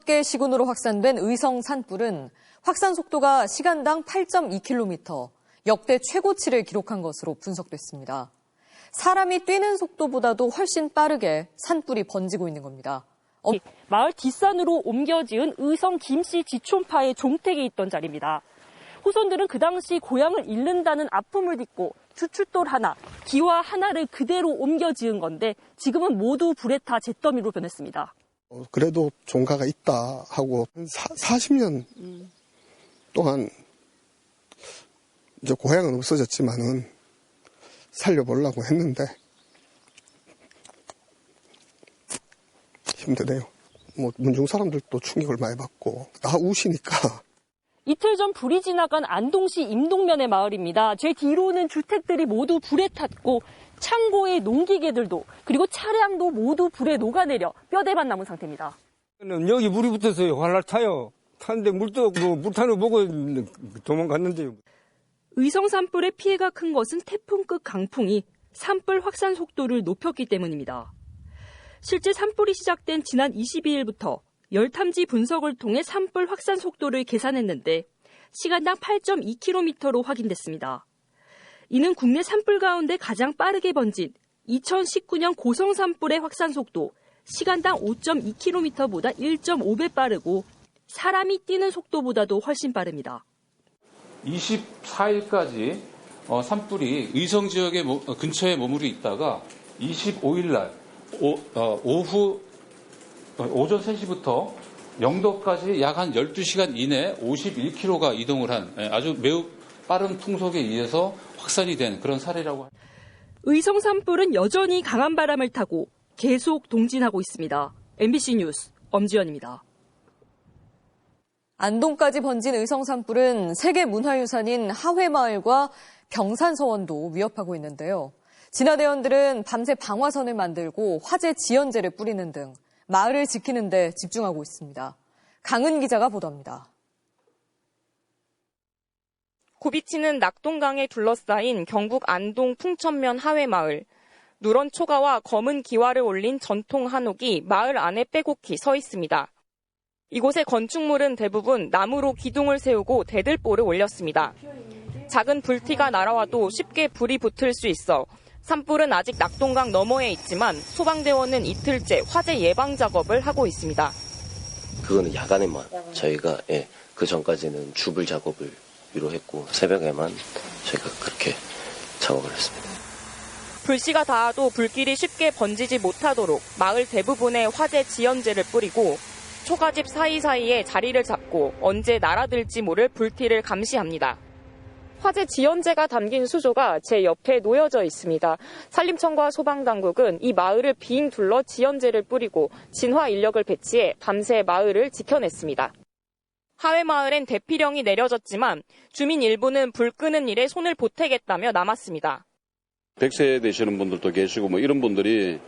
5개 시군으로 확산된 의성 산불은 확산 속도가 시간당 8.2km, 역대 최고치를 기록한 것으로 분석됐습니다. 사람이 뛰는 속도보다도 훨씬 빠르게 산불이 번지고 있는 겁니다. 마을 뒷산으로 옮겨 지은 의성 김씨 지촌파의 종택이 있던 자리입니다. 후손들은 그 당시 고향을 잃는다는 아픔을 딛고 주춧돌 하나, 기와 하나를 그대로 옮겨 지은 건데 지금은 모두 불에 타 잿더미로 변했습니다. 그래도 종가가 있다 하고 40년 동안 이제 고향은 없어졌지만은 살려보려고 했는데 힘드네요. 문중 사람들도 충격을 많이 받고 우시니까. 이틀 전 불이 지나간 안동시 임동면의 마을입니다. 제 뒤로는 주택들이 모두 불에 탔고 창고의 농기계들도 그리고 차량도 모두 불에 녹아내려 뼈대만 남은 상태입니다. 여기 물이 붙어서 활날 타요. 타는데 물도 물 타는 거 보고 도망갔는데요. 의성 산불의 피해가 큰 것은 태풍급 강풍이 산불 확산 속도를 높였기 때문입니다. 실제 산불이 시작된 지난 22일부터 열탐지 분석을 통해 산불 확산 속도를 계산했는데 시간당 8.2km로 확인됐습니다. 이는 국내 산불 가운데 가장 빠르게 번진 2019년 고성 산불의 확산 속도 시간당 5.2km보다 1.5배 빠르고 사람이 뛰는 속도보다도 훨씬 빠릅니다. 24일까지 산불이 의성 지역의 근처에 머무르 있다가 25일 날 오전 3시부터 영도까지 약 한 12시간 이내에 51km가 이동을 한 아주 매우 빠른 풍속에 의해서 확산이 된 그런 사례라고 합니다. 의성 산불은 여전히 강한 바람을 타고 계속 동진하고 있습니다. MBC 뉴스 엄지연입니다. 안동까지 번진 의성 산불은 세계 문화유산인 하회마을과 병산서원도 위협하고 있는데요. 진화대원들은 밤새 방화선을 만들고 화재 지연제를 뿌리는 등 마을을 지키는 데 집중하고 있습니다. 강은 기자가 보도합니다. 고비치는 낙동강에 둘러싸인 경북 안동 풍천면 하회마을. 누런 초가와 검은 기와를 올린 전통 한옥이 마을 안에 빼곡히 서 있습니다. 이곳의 건축물은 대부분 나무로 기둥을 세우고 대들보를 올렸습니다. 작은 불티가 날아와도 쉽게 불이 붙을 수 있어 산불은 아직 낙동강 너머에 있지만 소방대원은 이틀째 화재 예방 작업을 하고 있습니다. 그거는 야간에만 저희가 그 전까지는 주불 작업을 위로 했고 새벽에만 저희가 그렇게 작업을 했습니다. 불씨가 닿아도 불길이 쉽게 번지지 못하도록 마을 대부분에 화재 지연제를 뿌리고 초가집 사이사이에 자리를 잡고 언제 날아들지 모를 불티를 감시합니다. 화재 지연제가 담긴 수조가 제 옆에 놓여져 있습니다. 산림청과 소방당국은 이 마을을 빙 둘러 지연제를 뿌리고 진화 인력을 배치해 밤새 마을을 지켜냈습니다. 하회마을엔 대피령이 내려졌지만 주민 일부는 불 끄는 일에 손을 보태겠다며 남았습니다. 100세 되시는 분들도 계시고 이런 분들이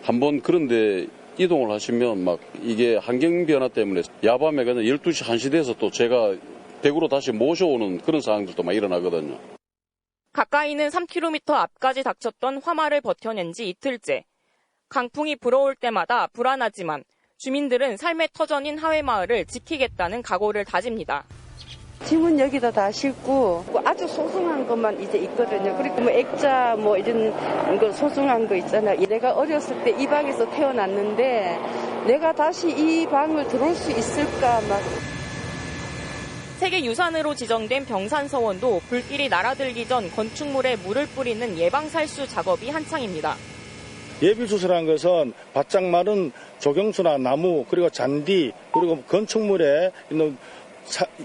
한번 그런데 이동을 하시면 이게 환경 변화 때문에 야밤에 그냥 12시, 1시 돼서 또 제가 대구로 다시 모셔오는 그런 상황들도 일어나거든요. 가까이는 3km 앞까지 닥쳤던 화마를 버텨낸 지 이틀째. 강풍이 불어올 때마다 불안하지만 주민들은 삶의 터전인 하회마을을 지키겠다는 각오를 다집니다. 짐은 여기다 다 싣고 아주 소중한 것만 이제 있거든요. 그리고 액자 이런 거 소중한 거 있잖아요. 내가 어렸을 때 이 방에서 태어났는데 내가 다시 이 방을 들어올 수 있을까 세계유산으로 지정된 병산서원도 불길이 날아들기 전 건축물에 물을 뿌리는 예방살수 작업이 한창입니다. 예비수술한 것은 바짝 마른 조경수나 나무 그리고 잔디 그리고 건축물에 있는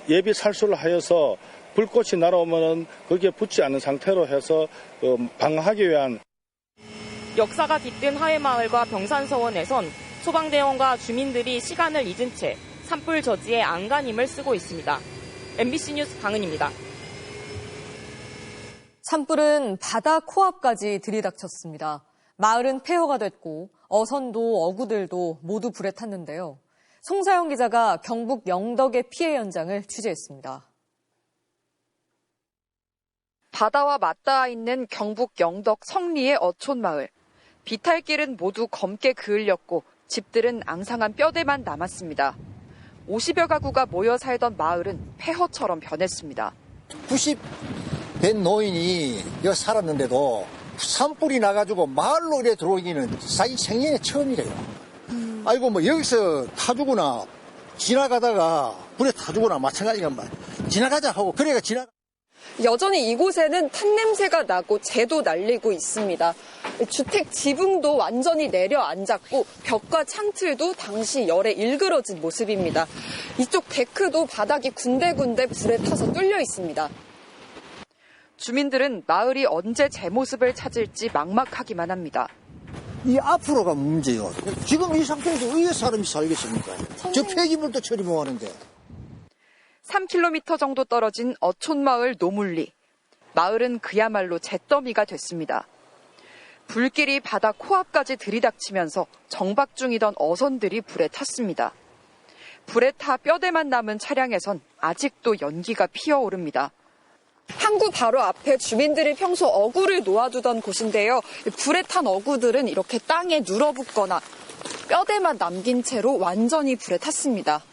예비 살수를 하여서 불꽃이 날아오면 거기에 붙지 않는 상태로 해서 방어하기 위한. 역사가 깃든 하회마을과 병산서원에선 소방대원과 주민들이 시간을 잊은 채 산불 저지에 안간힘을 쓰고 있습니다. MBC 뉴스 강은입니다. 산불은 바다 코앞까지 들이닥쳤습니다. 마을은 폐허가 됐고 어선도 어구들도 모두 불에 탔는데요. 송사영 기자가 경북 영덕의 피해 현장을 취재했습니다. 바다와 맞닿아 있는 경북 영덕 성리의 어촌마을. 비탈길은 모두 검게 그을렸고 집들은 앙상한 뼈대만 남았습니다. 50여 가구가 모여 살던 마을은 폐허처럼 변했습니다. 90 된 노인이 여기 살았는데도 산불이 나가지고 마을로 이래 들어오기는 생전에 처음이래요. 아이고 뭐 여기서 타주거나 지나가다가 불에 타주거나 마찬가지가 지나가자 하고 그래가 여전히 이곳에는 탄 냄새가 나고 재도 날리고 있습니다. 주택 지붕도 완전히 내려앉았고 벽과 창틀도 당시 열에 일그러진 모습입니다. 이쪽 데크도 바닥이 군데군데 불에 타서 뚫려 있습니다. 주민들은 마을이 언제 제 모습을 찾을지 막막하기만 합니다. 이 앞으로가 문제요. 지금 이 상태에서 왜 사람이 살겠습니까? 저 폐기물도 처리 못 하는데. 3km 정도 떨어진 어촌마을 노물리. 마을은 그야말로 잿더미가 됐습니다. 불길이 바다 코앞까지 들이닥치면서 정박 중이던 어선들이 불에 탔습니다. 불에 타 뼈대만 남은 차량에선 아직도 연기가 피어오릅니다. 항구 바로 앞에 주민들이 평소 어구를 놓아두던 곳인데요. 불에 탄 어구들은 이렇게 땅에 눌어붙거나 뼈대만 남긴 채로 완전히 불에 탔습니다.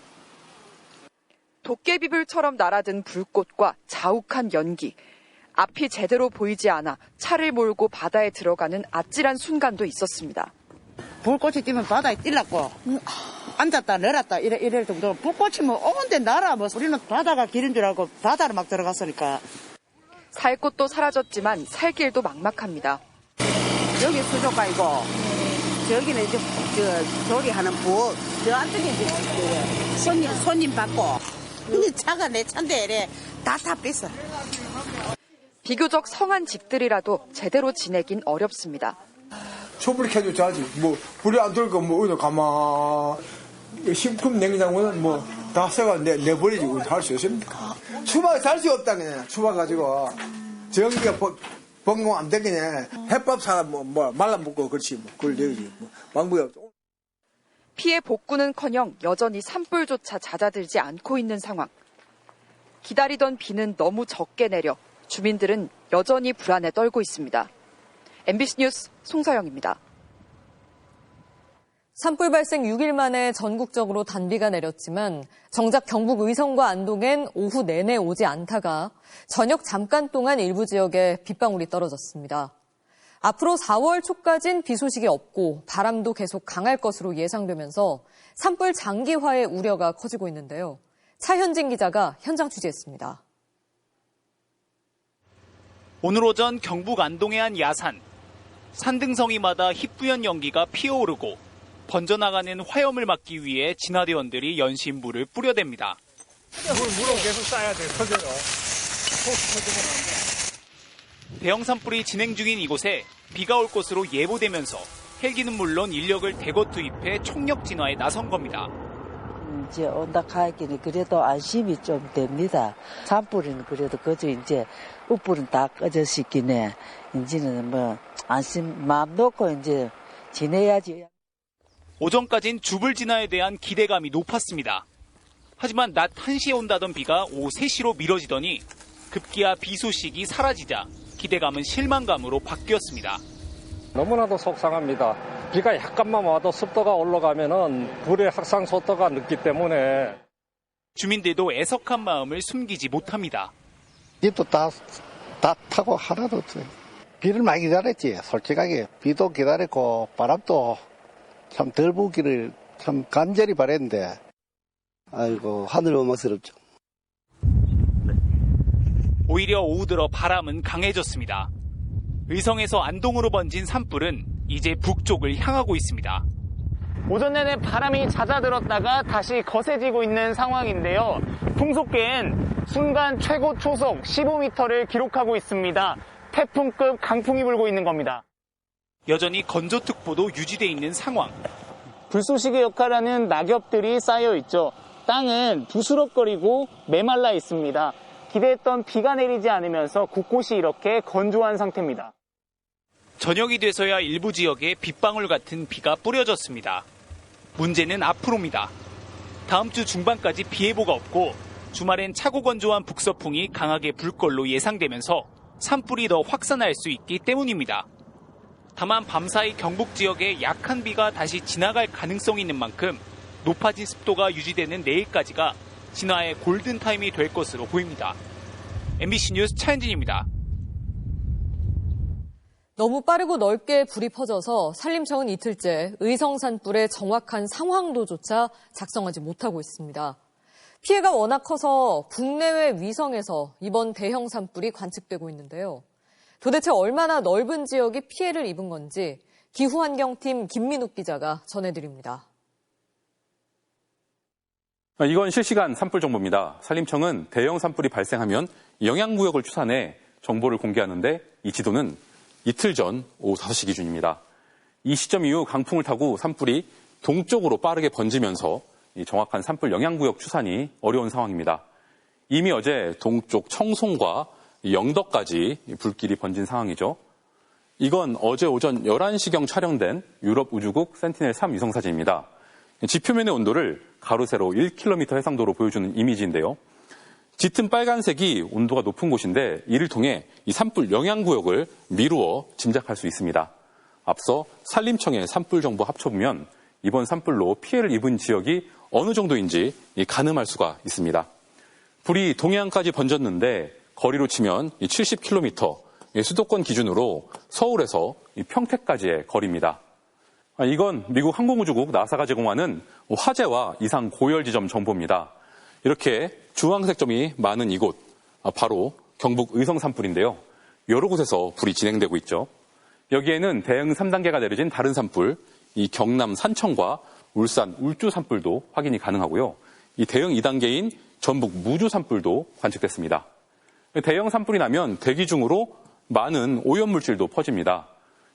도깨비불처럼 날아든 불꽃과 자욱한 연기. 앞이 제대로 보이지 않아 차를 몰고 바다에 들어가는 아찔한 순간도 있었습니다. 불꽃이 뛰면 바다에 뛸랐고 앉았다 내렸다 이럴 정도로 불꽃이 뭐 온데 날아 뭐 우리는 바다가 길인 줄 알고 바다로 막 들어갔으니까. 살 곳도 사라졌지만 살 길도 막막합니다. 여기 수족관이고 저기는 이제 조리하는 부엌 저 안쪽에 이제 손님 받고 근데 차가 내 차인데 이래 다 탔어. 비교적 성한 집들이라도 제대로 지내긴 어렵습니다. 촛불 켜줘야지. 뭐 불이 안 들고 뭐 어디 가만 식품 냉장고는 뭐 다 새가 내버리지 할 수 있습니까? 추박에 살 수 없다 그냥 추박 가지고 전기가 번공 안 되겠네. 햇밥 사다 뭐 말라 먹고 그렇지 뭐 그걸 내지 뭐 방법이 없어. 피해 복구는커녕 여전히 산불조차 잦아들지 않고 있는 상황. 기다리던 비는 너무 적게 내려 주민들은 여전히 불안에 떨고 있습니다. MBC 뉴스 송서영입니다. 산불 발생 6일 만에 전국적으로 단비가 내렸지만 정작 경북 의성과 안동엔 오후 내내 오지 않다가 저녁 잠깐 동안 일부 지역에 빗방울이 떨어졌습니다. 앞으로 4월 초까진 비 소식이 없고 바람도 계속 강할 것으로 예상되면서 산불 장기화의 우려가 커지고 있는데요. 차현진 기자가 현장 취재했습니다. 오늘 오전 경북 안동의 한 야산. 산등성이마다 희뿌연 연기가 피어오르고 번져나가는 화염을 막기 위해 진화대원들이 연신 물을 뿌려댑니다. 물은 계속 쌓아야 돼, 터져요. 대형 산불이 진행 중인 이곳에 비가 올 것으로 예보되면서 헬기는 물론 인력을 대거 투입해 총력 진화에 나선 겁니다. 이제 온다 가기는 그래도 안심이 좀 됩니다. 산불은 그래도 그저 이제 읍불은 다 꺼졌었긴 해. 이제는 뭐 안심 마음 놓고 이제 지내야지. 오전까진 주불 진화에 대한 기대감이 높았습니다. 하지만 낮 1시에 온다던 비가 오후 3시로 미뤄지더니 급기야 비 소식이 사라지자 기대감은 실망감으로 바뀌었습니다. 너무나도 속상합니다. 비가 약간만 와도 습도가 올라가면은 불의 확산 속도가 늦기 때문에 주민들도 애석한 마음을 숨기지 못합니다. 집도 다 타고 하나도 없어요. 비를 많이 기다렸지. 솔직하게 비도 기다렸고 바람도 참 덜 부기를 참 간절히 바랬는데 아이고 하늘 원망스럽죠. 오히려 오후 들어 바람은 강해졌습니다. 의성에서 안동으로 번진 산불은 이제 북쪽을 향하고 있습니다. 오전 내내 바람이 잦아들었다가 다시 거세지고 있는 상황인데요. 풍속계엔 순간 최고 초속 15m를 기록하고 있습니다. 태풍급 강풍이 불고 있는 겁니다. 여전히 건조특보도 유지돼 있는 상황. 불쏘시개 역할하는 낙엽들이 쌓여 있죠. 땅은 부스럭거리고 메말라 있습니다. 기대했던 비가 내리지 않으면서 곳곳이 이렇게 건조한 상태입니다. 저녁이 돼서야 일부 지역에 빗방울 같은 비가 뿌려졌습니다. 문제는 앞으로입니다. 다음 주 중반까지 비 예보가 없고 주말엔 차고 건조한 북서풍이 강하게 불 걸로 예상되면서 산불이 더 확산할 수 있기 때문입니다. 다만 밤사이 경북 지역에 약한 비가 다시 지나갈 가능성이 있는 만큼 높아진 습도가 유지되는 내일까지가 진화의 골든타임이 될 것으로 보입니다. MBC 뉴스 차현진입니다. 너무 빠르고 넓게 불이 퍼져서 산림청은 이틀째 의성 산불의 정확한 상황도조차 작성하지 못하고 있습니다. 피해가 워낙 커서 국내외 위성에서 이번 대형 산불이 관측되고 있는데요. 도대체 얼마나 넓은 지역이 피해를 입은 건지 기후환경팀 김민욱 기자가 전해드립니다. 이건 실시간 산불 정보입니다. 산림청은 대형 산불이 발생하면 영향구역을 추산해 정보를 공개하는데 이 지도는 이틀 전 오후 5시 기준입니다. 이 시점 이후 강풍을 타고 산불이 동쪽으로 빠르게 번지면서 정확한 산불 영향구역 추산이 어려운 상황입니다. 이미 어제 동쪽 청송과 영덕까지 불길이 번진 상황이죠. 이건 어제 오전 11시경 촬영된 유럽 우주국 센티넬-3 위성사진입니다. 지표면의 온도를 가로 세로 1km 해상도로 보여주는 이미지인데요. 짙은 빨간색이 온도가 높은 곳인데 이를 통해 이 산불 영향구역을 미루어 짐작할 수 있습니다. 앞서 산림청의 산불 정보 합쳐보면 이번 산불로 피해를 입은 지역이 어느 정도인지 가늠할 수가 있습니다. 불이 동해안까지 번졌는데 거리로 치면 70km, 수도권 기준으로 서울에서 평택까지의 거리입니다. 이건 미국 항공우주국 나사가 제공하는 화재와 이상 고열 지점 정보입니다. 이렇게 주황색 점이 많은 이곳, 바로 경북 의성 산불인데요. 여러 곳에서 불이 진행되고 있죠. 여기에는 대응 3단계가 내려진 다른 산불, 이 경남 산청과 울산 울주 산불도 확인이 가능하고요. 이 대응 2단계인 전북 무주 산불도 관측됐습니다. 대형 산불이 나면 대기 중으로 많은 오염물질도 퍼집니다.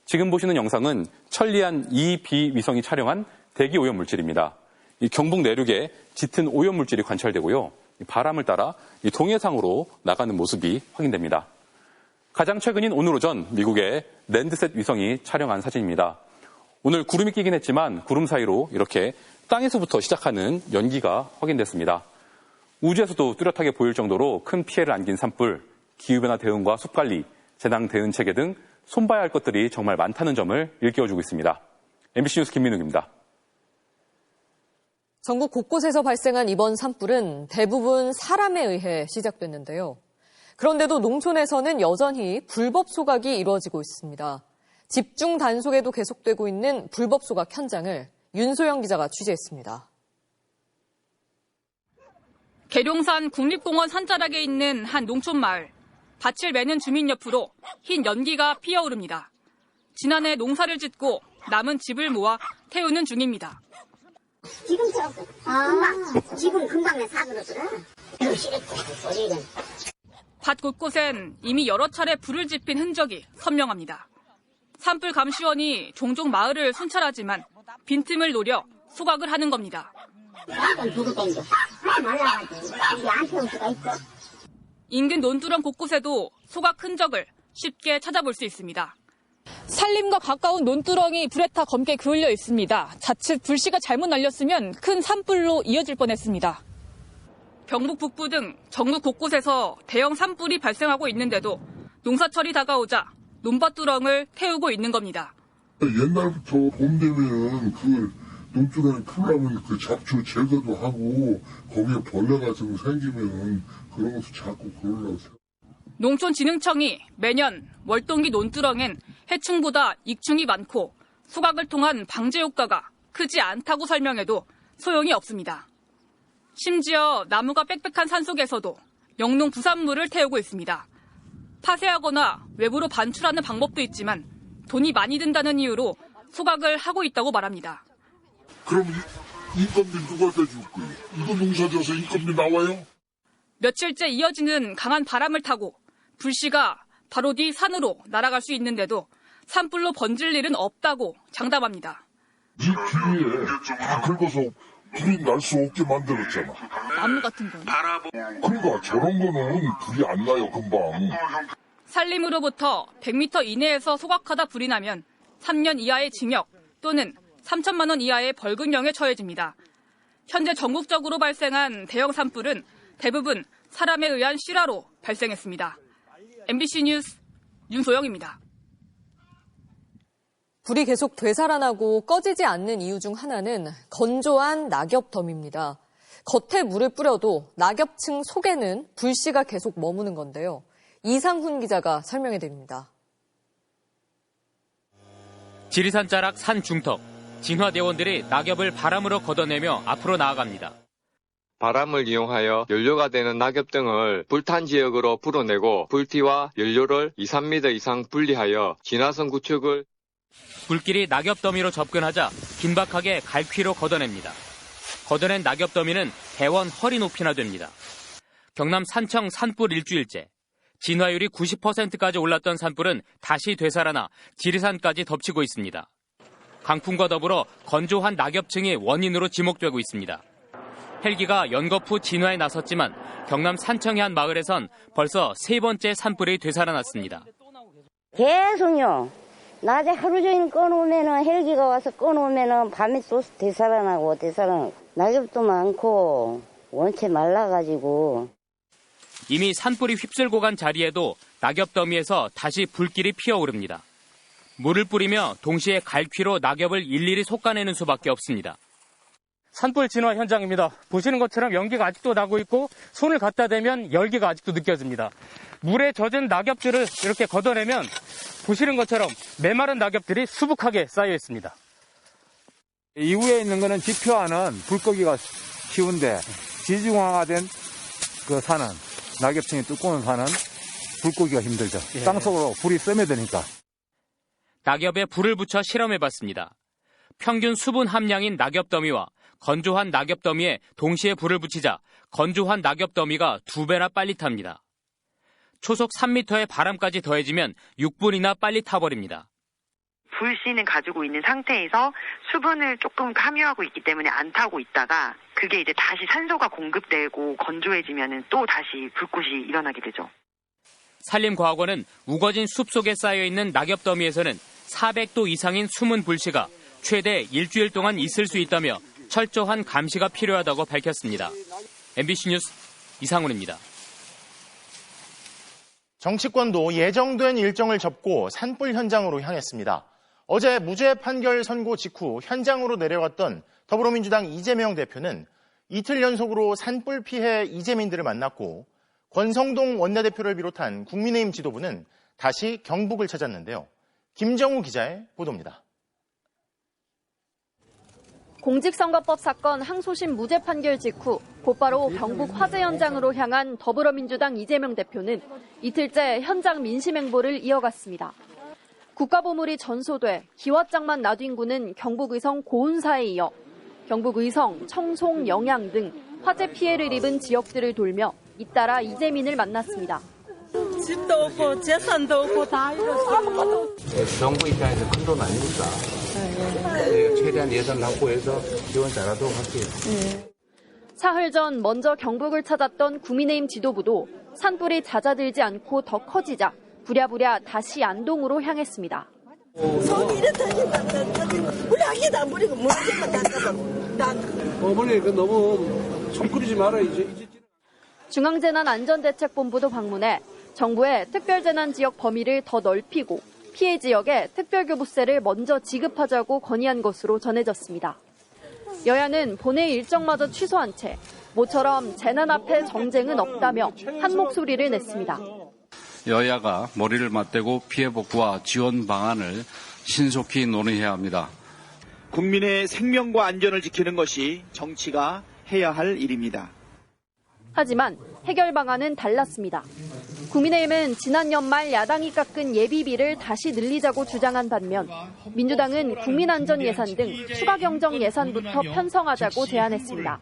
지금 보시는 영상은 천리안 2B 위성이 촬영한 대기 오염물질입니다. 이 경북 내륙에 짙은 오염물질이 관찰되고요. 바람을 따라 이 동해상으로 나가는 모습이 확인됩니다. 가장 최근인 오늘 오전 미국의 랜드셋 위성이 촬영한 사진입니다. 오늘 구름이 끼긴 했지만 구름 사이로 이렇게 땅에서부터 시작하는 연기가 확인됐습니다. 우주에서도 뚜렷하게 보일 정도로 큰 피해를 안긴 산불, 기후변화 대응과 숲관리, 재난 대응 체계 등 손봐야 할 것들이 정말 많다는 점을 일깨워주고 있습니다. MBC 뉴스 김민욱입니다. 전국 곳곳에서 발생한 이번 산불은 대부분 사람에 의해 시작됐는데요. 그런데도 농촌에서는 여전히 불법 소각이 이루어지고 있습니다. 집중 단속에도 계속되고 있는 불법 소각 현장을 윤소영 기자가 취재했습니다. 계룡산 국립공원 산자락에 있는 한 농촌 마을. 밭을 매는 주민 옆으로 흰 연기가 피어오릅니다. 지난해 농사를 짓고 남은 집을 모아 태우는 중입니다. 지금 금방 내 사그러더라. 밭 곳곳엔 이미 여러 차례 불을 지핀 흔적이 선명합니다. 산불 감시원이 종종 마을을 순찰하지만 빈틈을 노려 소각을 하는 겁니다. 인근 논두렁 곳곳에도 소각 흔적을 쉽게 찾아볼 수 있습니다. 산림과 가까운 논두렁이 불에 타 검게 그을려 있습니다. 자칫 불씨가 잘못 날렸으면 큰 산불로 이어질 뻔했습니다. 경북 북부 등 전국 곳곳에서 대형 산불이 발생하고 있는데도 농사철이 다가오자 논밭두렁을 태우고 있는 겁니다. 옛날부터 봄 되면 그 논두렁에 풀 나면 그 잡초 제거도 하고 거기에 벌레 같은 거 생기면 그런 것도 자꾸 그러려고. 농촌진흥청이 매년 월동기 논두렁엔 해충보다 익충이 많고 소각을 통한 방제 효과가 크지 않다고 설명해도 소용이 없습니다. 심지어 나무가 빽빽한 산속에서도 영농 부산물을 태우고 있습니다. 파쇄하거나 외부로 반출하는 방법도 있지만 돈이 많이 든다는 이유로 소각을 하고 있다고 말합니다. 그럼 인건비 누가 대줄 거예요? 이거 농사져서 인건비 나와요? 며칠째 이어지는 강한 바람을 타고 불씨가 바로 뒤 산으로 날아갈 수 있는데도 산불로 번질 일은 없다고 장담합니다. 이 뒤에 다 긁어서 불이 날 수 없게 만들었잖아. 나무 같은 건. 그러니까 저런 거는 불이 안 나요, 금방. 산림으로부터 100m 이내에서 소각하다 불이 나면 3년 이하의 징역 또는 3천만 원 이하의 벌금형에 처해집니다. 현재 전국적으로 발생한 대형 산불은 대부분 사람에 의한 실화로 발생했습니다. MBC 뉴스 윤소영입니다. 불이 계속 되살아나고 꺼지지 않는 이유 중 하나는 건조한 낙엽더미입니다. 겉에 물을 뿌려도 낙엽층 속에는 불씨가 계속 머무는 건데요. 이상훈 기자가 설명해 드립니다. 지리산 자락 산 중턱, 진화대원들이 낙엽을 바람으로 걷어내며 앞으로 나아갑니다. 바람을 이용하여 연료가 되는 낙엽 등을 불탄 지역으로 불어내고 불티와 연료를 2, 3m 이상 분리하여 진화선 구축을. 불길이 낙엽 더미로 접근하자 긴박하게 갈퀴로 걷어냅니다. 걷어낸 낙엽 더미는 대원 허리 높이나 됩니다. 경남 산청 산불 일주일째. 진화율이 90%까지 올랐던 산불은 다시 되살아나 지리산까지 덮치고 있습니다. 강풍과 더불어 건조한 낙엽층이 원인으로 지목되고 있습니다. 헬기가 연거푸 진화에 나섰지만 경남 산청의 한 마을에선 벌써 3번째 산불이 되살아났습니다. 계속요. 낮에 하루 종일 꺼놓으면은 헬기가 와서 꺼놓으면은 밤에 또 되살아나고 낙엽도 많고 원체 말라가지고. 이미 산불이 휩쓸고 간 자리에도 낙엽 더미에서 다시 불길이 피어오릅니다. 물을 뿌리며 동시에 갈퀴로 낙엽을 일일이 솎아내는 수밖에 없습니다. 산불 진화 현장입니다. 보시는 것처럼 연기가 아직도 나고 있고 손을 갖다 대면 열기가 아직도 느껴집니다. 물에 젖은 낙엽들을 이렇게 걷어내면 보시는 것처럼 메마른 낙엽들이 수북하게 쌓여 있습니다. 이후에 있는 거는 지표하는 불 끄기가 쉬운데 지중화된 그 산은 낙엽층이 두꺼운 산은 불 끄기가 힘들죠. 땅속으로 불이 스며드니까. 낙엽에 불을 붙여 실험해봤습니다. 평균 수분 함량인 낙엽 더미와 건조한 낙엽 더미에 동시에 불을 붙이자 건조한 낙엽 더미가 2배나 빨리 탑니다. 초속 3m의 바람까지 더해지면 6분이나 빨리 타버립니다. 불씨는 가지고 있는 상태에서 수분을 조금 함유하고 있기 때문에 안 타고 있다가 그게 이제 다시 산소가 공급되고 건조해지면은 또 다시 불꽃이 일어나게 되죠. 산림과학원은 우거진 숲 속에 쌓여있는 낙엽 더미에서는 400도 이상인 숨은 불씨가 최대 일주일 동안 있을 수 있다며 철저한 감시가 필요하다고 밝혔습니다. MBC 뉴스 이상훈입니다. 정치권도 예정된 일정을 접고 산불 현장으로 향했습니다. 어제 무죄 판결 선고 직후 현장으로 내려갔던 더불어민주당 이재명 대표는 이틀 연속으로 산불 피해 이재민들을 만났고 권성동 원내대표를 비롯한 국민의힘 지도부는 다시 경북을 찾았는데요. 김정우 기자의 보도입니다. 공직선거법 사건 항소심 무죄 판결 직후 곧바로 경북 화재 현장으로 향한 더불어민주당 이재명 대표는 이틀째 현장 민심 행보를 이어갔습니다. 국가보물이 전소돼 기왓장만 놔둔 군은 경북의성 고운사에 이어 경북의성, 청송, 영양 등 화재 피해를 입은 지역들을 돌며 잇따라 이재민을 만났습니다. 집도 없고 재산도 없고 다 잃었어요. 정부 입장에서 큰 돈 아닙니까? 최대한 예산 확보해서 지원 잘하도록 할게요. 사흘 전 먼저 경북을 찾았던 국민의힘 지도부도 산불이 잦아들지 않고 더 커지자 부랴부랴 다시 안동으로 향했습니다. 손이 이렇다니까 우리 아기도 안 부리고 무엇만 닦아서 어머니 너무 손 끓이지 말아요. 이제. 중앙재난안전대책본부도 방문해 정부의 특별재난 지역 범위를 더 넓히고 피해 지역에 특별교부세를 먼저 지급하자고 건의한 것으로 전해졌습니다. 여야는 본회의 일정마저 취소한 채 모처럼 재난 앞에 정쟁은 없다며 한 목소리를 냈습니다. 여야가 머리를 맞대고 피해 복구와 지원 방안을 신속히 논의해야 합니다. 국민의 생명과 안전을 지키는 것이 정치가 해야 할 일입니다. 하지만 해결 방안은 달랐습니다. 국민의힘은 지난 연말 야당이 깎은 예비비를 다시 늘리자고 주장한 반면 민주당은 국민안전 예산 등 추가 경정 예산부터 편성하자고 제안했습니다.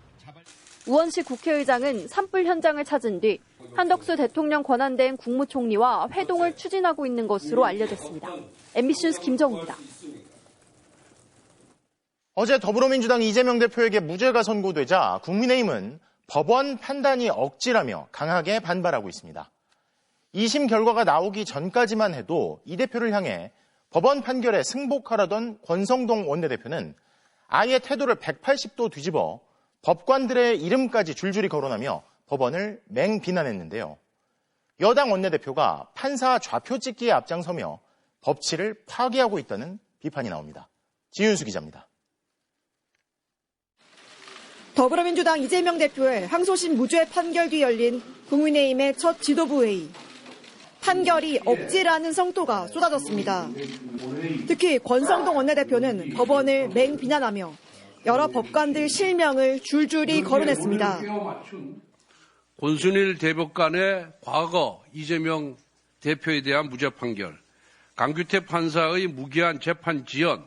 우원식 국회의장은 산불 현장을 찾은 뒤 한덕수 대통령 권한대행 국무총리와 회동을 추진하고 있는 것으로 알려졌습니다. MBC 뉴스 김정우입니다. 어제 더불어민주당 이재명 대표에게 무죄가 선고되자 국민의힘은 법원 판단이 억지라며 강하게 반발하고 있습니다. 2심 결과가 나오기 전까지만 해도 이 대표를 향해 법원 판결에 승복하라던 권성동 원내대표는 아예 태도를 180도 뒤집어 법관들의 이름까지 줄줄이 거론하며 법원을 맹비난했는데요. 여당 원내대표가 판사 좌표 찍기에 앞장서며 법치를 파괴하고 있다는 비판이 나옵니다. 지윤수 기자입니다. 더불어민주당 이재명 대표의 항소심 무죄 판결 뒤 열린 국민의힘의 첫 지도부 회의. 판결이 억지라는 성토가 쏟아졌습니다. 특히 권성동 원내대표는 법원을 맹비난하며 여러 법관들 실명을 줄줄이 거론했습니다. 권순일 대법관의 과거 이재명 대표에 대한 무죄 판결, 강규태 판사의 무기한 재판 지연,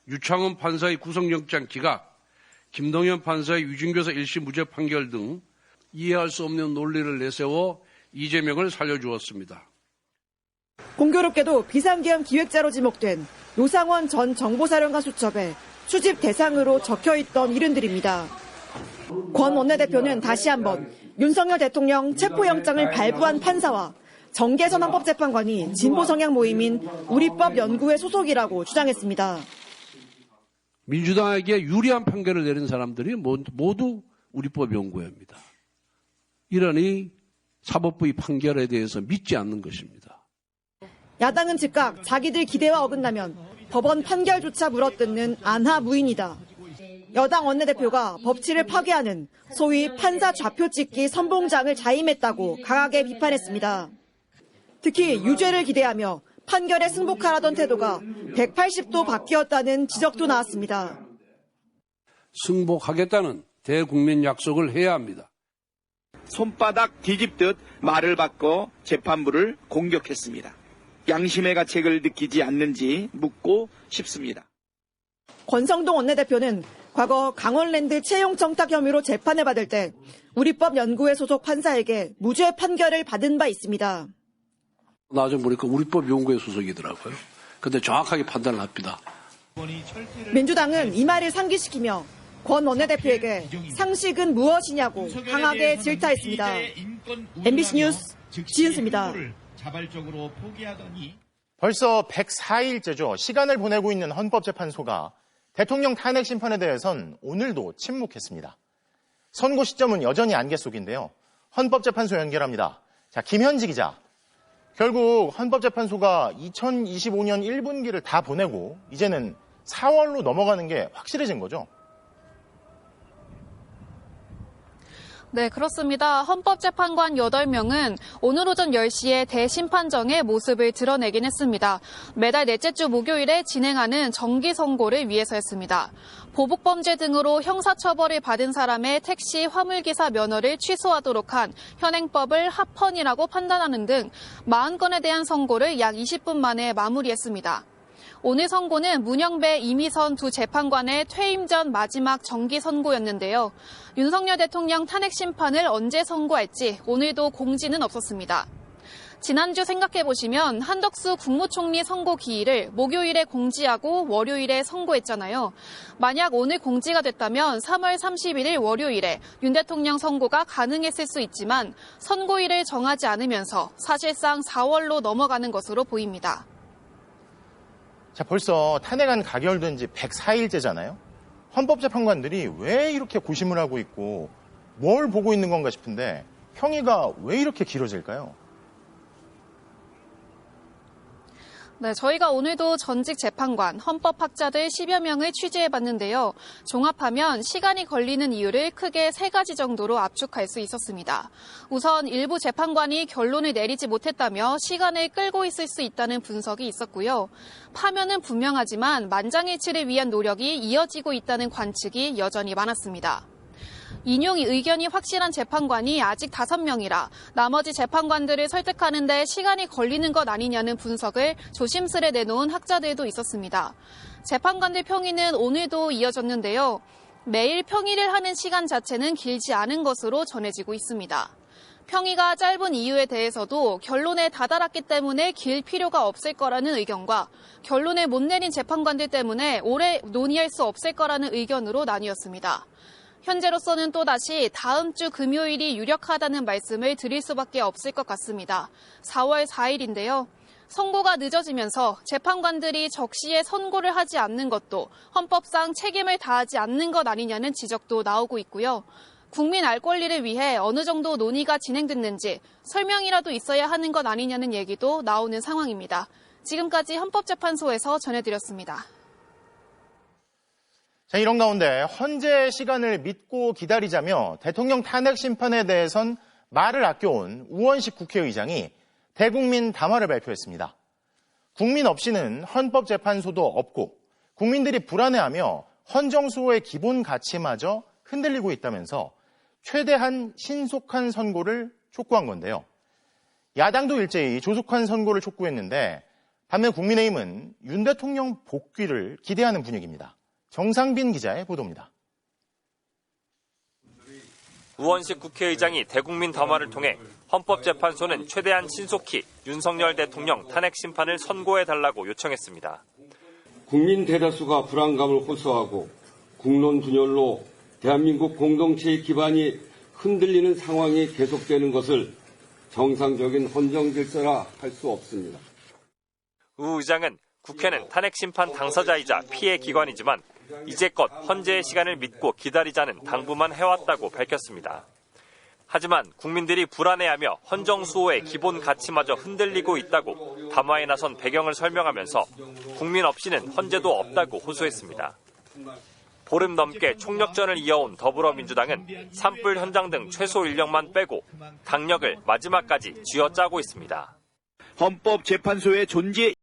유창훈 판사의 구속영장 기각, 김동연 판사의 유증교사 1심 무죄 판결 등 이해할 수 없는 논리를 내세워 이재명을 살려주었습니다. 공교롭게도 비상계엄 기획자로 지목된 노상원 전 정보사령관 수첩에 수집 대상으로 적혀있던 이름들입니다. 권 원내대표는 다시 한번 윤석열 대통령 체포영장을 발부한 판사와 정계선 헌법재판관이 진보 성향 모임인 우리법연구회 소속이라고 주장했습니다. 민주당에게 유리한 판결을 내린 사람들이 모두 우리법연구회입니다. 이러니 사법부의 판결에 대해서 믿지 않는 것입니다. 야당은 즉각 자기들 기대와 어긋나면 법원 판결조차 물어뜯는 안하무인이다. 여당 원내대표가 법치를 파괴하는 소위 판사 좌표 찍기 선봉장을 자임했다고 강하게 비판했습니다. 특히 유죄를 기대하며 판결에 승복하라던 태도가 180도 바뀌었다는 지적도 나왔습니다. 승복하겠다는 대국민 약속을 해야 합니다. 손바닥 뒤집듯 말을 바꿔 재판부를 공격했습니다. 양심의 가책을 느끼지 않는지 묻고 싶습니다. 권성동 원내대표는 과거 강원랜드 채용 청탁 혐의로 재판을 받을 때 우리법연구회 소속 판사에게 무죄 판결을 받은 바 있습니다. 나중에 보니까 우리법연구회 소속이더라고요. 근데 정확하게 판단을 합니다. 민주당은 이 말을 상기시키며 권 원내대표에게 상식은 무엇이냐고 강하게 질타했습니다. MBC 뉴스 지은수입니다. 벌써 104일째죠. 시간을 보내고 있는 헌법재판소가 대통령 탄핵 심판에 대해선 오늘도 침묵했습니다. 선고 시점은 여전히 안개 속인데요. 헌법재판소 연결합니다. 자, 김현지 기자. 결국 헌법재판소가 2025년 1분기를 다 보내고 이제는 4월로 넘어가는 게 확실해진 거죠? 네, 그렇습니다. 헌법재판관 8명은 오늘 오전 10시에 대심판정의 모습을 드러내긴 했습니다. 매달 넷째 주 목요일에 진행하는 정기선고를 위해서였습니다. 보복범죄 등으로 형사처벌을 받은 사람의 택시 화물기사 면허를 취소하도록 한 현행법을 합헌이라고 판단하는 등 40건에 대한 선고를 약 20분 만에 마무리했습니다. 오늘 선고는 문영배, 이미선 두 재판관의 퇴임 전 마지막 정기 선고였는데요. 윤석열 대통령 탄핵 심판을 언제 선고할지 오늘도 공지는 없었습니다. 지난주 생각해보시면 한덕수 국무총리 선고 기일을 목요일에 공지하고 월요일에 선고했잖아요. 만약 오늘 공지가 됐다면 3월 31일 월요일에 윤 대통령 선고가 가능했을 수 있지만 선고일을 정하지 않으면서 사실상 4월로 넘어가는 것으로 보입니다. 자, 벌써 탄핵안 가결된 지 104일째잖아요. 헌법재판관들이 왜 이렇게 고심을 하고 있고 뭘 보고 있는 건가 싶은데 형의가 왜 이렇게 길어질까요? 네, 저희가 오늘도 전직 재판관, 헌법학자들 10여 명을 취재해봤는데요. 종합하면 시간이 걸리는 이유를 크게 3가지 정도로 압축할 수 있었습니다. 우선 일부 재판관이 결론을 내리지 못했다며 시간을 끌고 있을 수 있다는 분석이 있었고요. 파면은 분명하지만 만장일치를 위한 노력이 이어지고 있다는 관측이 여전히 많았습니다. 인용 의견이 확실한 재판관이 아직 5명이라 나머지 재판관들을 설득하는 데 시간이 걸리는 것 아니냐는 분석을 조심스레 내놓은 학자들도 있었습니다. 재판관들 평의는 오늘도 이어졌는데요. 매일 평의를 하는 시간 자체는 길지 않은 것으로 전해지고 있습니다. 평의가 짧은 이유에 대해서도 결론에 다다랐기 때문에 길 필요가 없을 거라는 의견과 결론을 못 내린 재판관들 때문에 오래 논의할 수 없을 거라는 의견으로 나뉘었습니다. 현재로서는 또다시 다음 주 금요일이 유력하다는 말씀을 드릴 수밖에 없을 것 같습니다. 4월 4일인데요. 선고가 늦어지면서 재판관들이 적시에 선고를 하지 않는 것도 헌법상 책임을 다하지 않는 것 아니냐는 지적도 나오고 있고요. 국민 알 권리를 위해 어느 정도 논의가 진행됐는지 설명이라도 있어야 하는 것 아니냐는 얘기도 나오는 상황입니다. 지금까지 헌법재판소에서 전해드렸습니다. 자, 이런 가운데 헌재 시간을 믿고 기다리자며 대통령 탄핵 심판에 대해선 말을 아껴온 우원식 국회의장이 대국민 담화를 발표했습니다. 국민 없이는 헌법재판소도 없고 국민들이 불안해하며 헌정수호의 기본 가치마저 흔들리고 있다면서 최대한 신속한 선고를 촉구한 건데요. 야당도 일제히 조속한 선고를 촉구했는데 반면 국민의힘은 윤 대통령 복귀를 기대하는 분위기입니다. 정상빈 기자의 보도입니다. 우원식 국회의장이 대국민 담화를 통해 헌법재판소는 최대한 신속히 윤석열 대통령 탄핵 심판을 선고해달라고 요청했습니다. 국민 대다수가 불안감을 호소하고 국론 분열로 대한민국 공동체의 기반이 흔들리는 상황이 계속되는 것을 정상적인 헌정 질서라 할 수 없습니다. 우 의장은 국회는 탄핵 심판 당사자이자 피해 기관이지만 이제껏 헌재의 시간을 믿고 기다리자는 당부만 해왔다고 밝혔습니다. 하지만 국민들이 불안해하며 헌정수호의 기본 가치마저 흔들리고 있다고 담화에 나선 배경을 설명하면서 국민 없이는 헌재도 없다고 호소했습니다. 보름 넘게 총력전을 이어온 더불어민주당은 산불 현장 등 최소 인력만 빼고 강력을 마지막까지 쥐어짜고 있습니다. 헌법재판소의 존재